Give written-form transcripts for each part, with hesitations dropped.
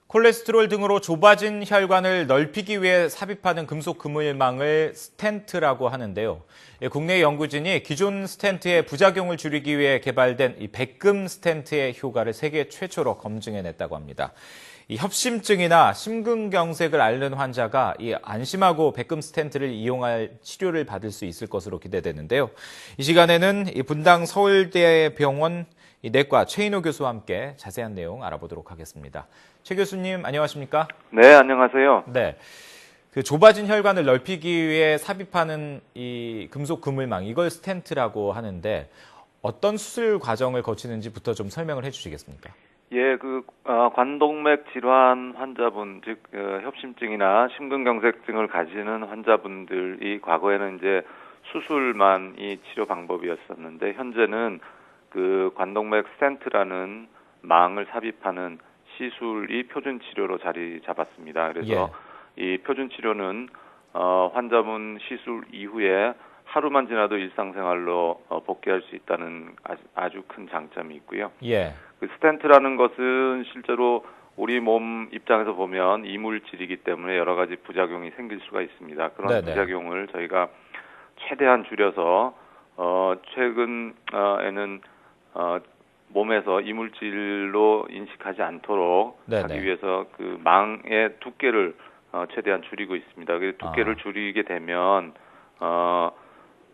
콜레스테롤 등으로 좁아진 혈관을 넓히기 위해 삽입하는 금속 그물망을 스텐트라고 하는데요. 국내 연구진이 기존 스텐트의 부작용을 줄이기 위해 개발된 이 백금 스텐트의 효과를 세계 최초로 검증해냈다고 합니다. 이 협심증이나 심근경색을 앓는 환자가 이 안심하고 백금 스텐트를 이용할 치료를 받을 수 있을 것으로 기대되는데요. 이 시간에는 이 분당 서울대병원 내과 최인호 교수와 함께 자세한 내용 알아보도록 하겠습니다. 최 교수님, 안녕하십니까? 네, 안녕하세요. 네. 그 좁아진 혈관을 넓히기 위해 삽입하는 이 금속 그물망, 이걸 스텐트라고 하는데 어떤 수술 과정을 거치는지부터 좀 설명을 해 주시겠습니까? 예, 관동맥 질환 환자분, 즉 협심증이나 심근경색증을 가지는 환자분들이 과거에는 이제 수술만이 치료 방법이었었는데 현재는 그 관동맥 스텐트라는 망을 삽입하는 시술이 표준 치료로 자리 잡았습니다. 그래서 이 표준 치료는 환자분 시술 이후에 하루만 지나도 일상생활로 복귀할 수 있다는 아주 큰 장점이 있고요. 예. 그 스텐트라는 것은 실제로 우리 몸 입장에서 보면 이물질이기 때문에 여러 가지 부작용이 생길 수가 있습니다. 그런 네네. 부작용을 저희가 최대한 줄여서 최근에는 몸에서 이물질로 인식하지 않도록 네네. 하기 위해서 그 망의 두께를 최대한 줄이고 있습니다. 그 두께를 줄이게 되면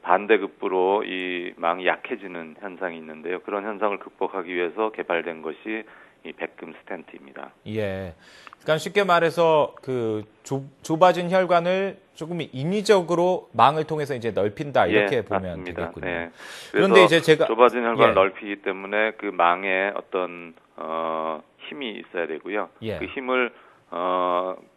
반대급부로 이 망이 약해지는 현상이 있는데요. 그런 현상을 극복하기 위해서 개발된 것이 이 백금 스텐트입니다. 예. 그러니까 쉽게 말해서 그 좁아진 혈관을 조금 인위적으로 망을 통해서 이제 넓힌다 이렇게 보면 맞습니다. 되겠군요. 네. 그런데 이제 제가 좁아진 혈관을 넓히기 때문에 그 망에 어떤 힘이 있어야 되고요. 그 힘을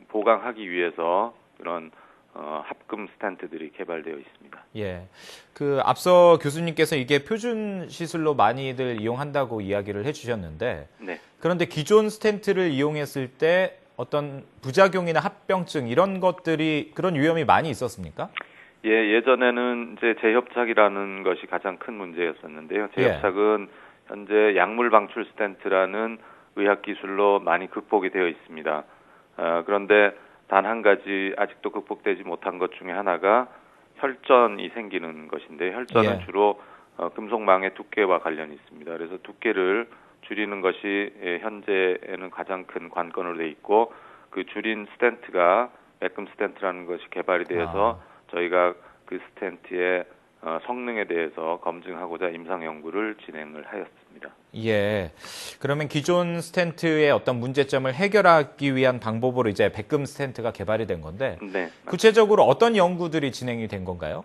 보강하기 위해서 그런 합금 스텐트들이 개발되어 있습니다. 예. 그 앞서 교수님께서 이게 표준 시술로 많이들 이용한다고 이야기를 해주셨는데, 네. 그런데 기존 스텐트를 이용했을 때 어떤 부작용이나 합병증 이런 것들이 그런 위험이 많이 있었습니까? 예, 예전에는 이제 재협착이라는 것이 가장 큰 문제였었는데요. 재협착은 현재 약물 방출 스텐트라는 의학 기술로 많이 극복이 되어 있습니다. 그런데 단 한 가지 아직도 극복되지 못한 것 중에 하나가 혈전이 생기는 것인데 혈전은 주로 금속망의 두께와 관련이 있습니다. 그래서 두께를 줄이는 것이 현재에는 가장 큰 관건으로 돼 있고 그 줄인 스텐트가 백금 스텐트라는 것이 개발이 되어서 저희가 그 스텐트의 성능에 대해서 검증하고자 임상 연구를 진행을 하였습니다. 예. 그러면 기존 스텐트의 어떤 문제점을 해결하기 위한 방법으로 이제 백금 스텐트가 개발이 된 건데, 네. 구체적으로 어떤 연구들이 진행이 된 건가요?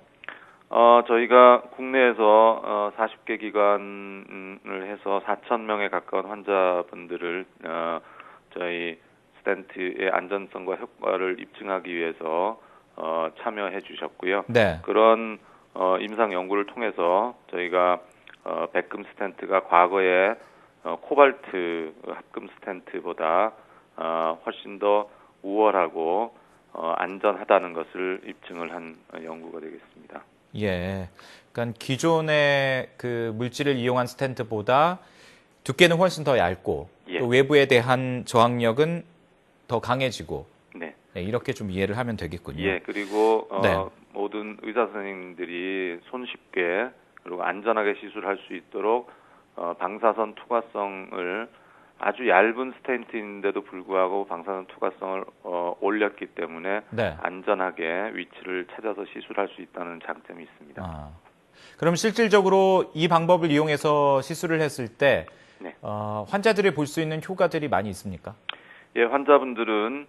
저희가 국내에서 40개 기관을 해서 4,000명에 가까운 환자분들을 저희 스텐트의 안전성과 효과를 입증하기 위해서 참여해 주셨고요. 네. 그런 임상 연구를 통해서 저희가 백금 스텐트가 과거에 코발트 합금 스텐트보다 훨씬 더 우월하고 안전하다는 것을 입증을 한 연구가 되겠습니다. 예. 그러니까 기존의 그 물질을 이용한 스텐트보다 두께는 훨씬 더 얇고 또 외부에 대한 저항력은 더 강해지고 네. 네, 이렇게 좀 이해를 하면 되겠군요. 예, 그리고 모든 의사 선생님들이 손쉽게 그리고 안전하게 시술할 수 있도록 방사선 투과성을 아주 얇은 스텐트인데도 불구하고 방사선 투과성을 올렸기 때문에 안전하게 위치를 찾아서 시술할 수 있다는 장점이 있습니다. 그럼 실질적으로 이 방법을 이용해서 시술을 했을 때 환자들이 볼 수 있는 효과들이 많이 있습니까? 예, 환자분들은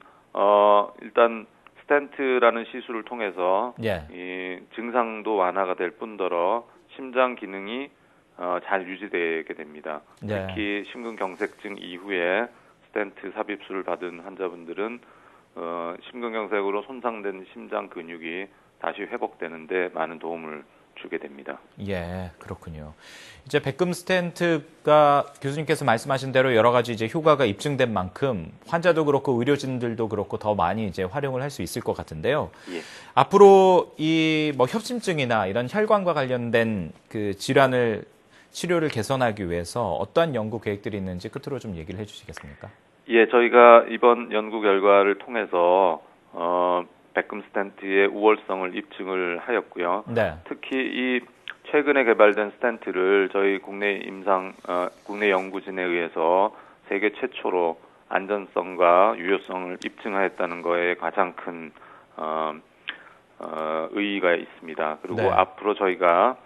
일단 스텐트라는 시술을 통해서 이 증상도 완화가 될 뿐더러 심장 기능이 잘 유지되게 됩니다. 특히 심근경색증 이후에 스텐트 삽입술을 받은 환자분들은 심근경색으로 손상된 심장 근육이 다시 회복되는데 많은 도움을 주게 됩니다. 예, 그렇군요. 이제 백금 스텐트가 교수님께서 말씀하신 대로 여러 가지 이제 효과가 입증된 만큼 환자도 그렇고 의료진들도 그렇고 더 많이 이제 활용을 할 수 있을 것 같은데요. 앞으로 이 뭐 협심증이나 이런 혈관과 관련된 그 질환을 치료를 개선하기 위해서 어떠한 연구 계획들이 있는지 끝으로 좀 얘기를 해주시겠습니까? 예, 저희가 이번 연구 결과를 통해서 백금 스텐트의 우월성을 입증을 하였고요. 네. 특히 이 최근에 개발된 스텐트를 저희 국내 연구진에 의해서 세계 최초로 안전성과 유효성을 입증하였다는 거에 가장 큰 의의가 있습니다. 그리고 네. 앞으로 저희가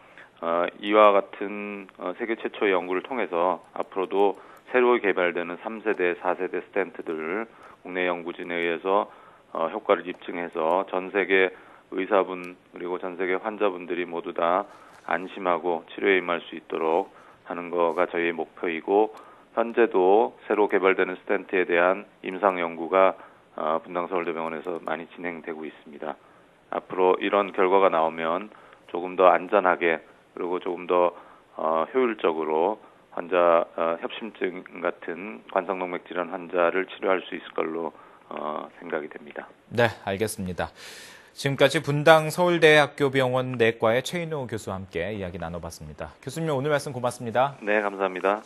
이와 같은 세계 최초의 연구를 통해서 앞으로도 새로 개발되는 3세대, 4세대 스텐트들을 국내 연구진에 의해서 효과를 입증해서 전 세계 의사분 그리고 전 세계 환자분들이 모두 다 안심하고 치료에 임할 수 있도록 하는 거가 저희의 목표이고 현재도 새로 개발되는 스텐트에 대한 임상 연구가 분당 서울대병원에서 많이 진행되고 있습니다. 앞으로 이런 결과가 나오면 조금 더 안전하게 그리고 조금 더 효율적으로 환자 협심증 같은 관성동맥 질환 환자를 치료할 수 있을 걸로 생각이 됩니다. 네, 알겠습니다. 지금까지 분당 서울대학교 병원 내과의 최인호 교수와 함께 이야기 나눠봤습니다. 교수님 오늘 말씀 고맙습니다. 네, 감사합니다.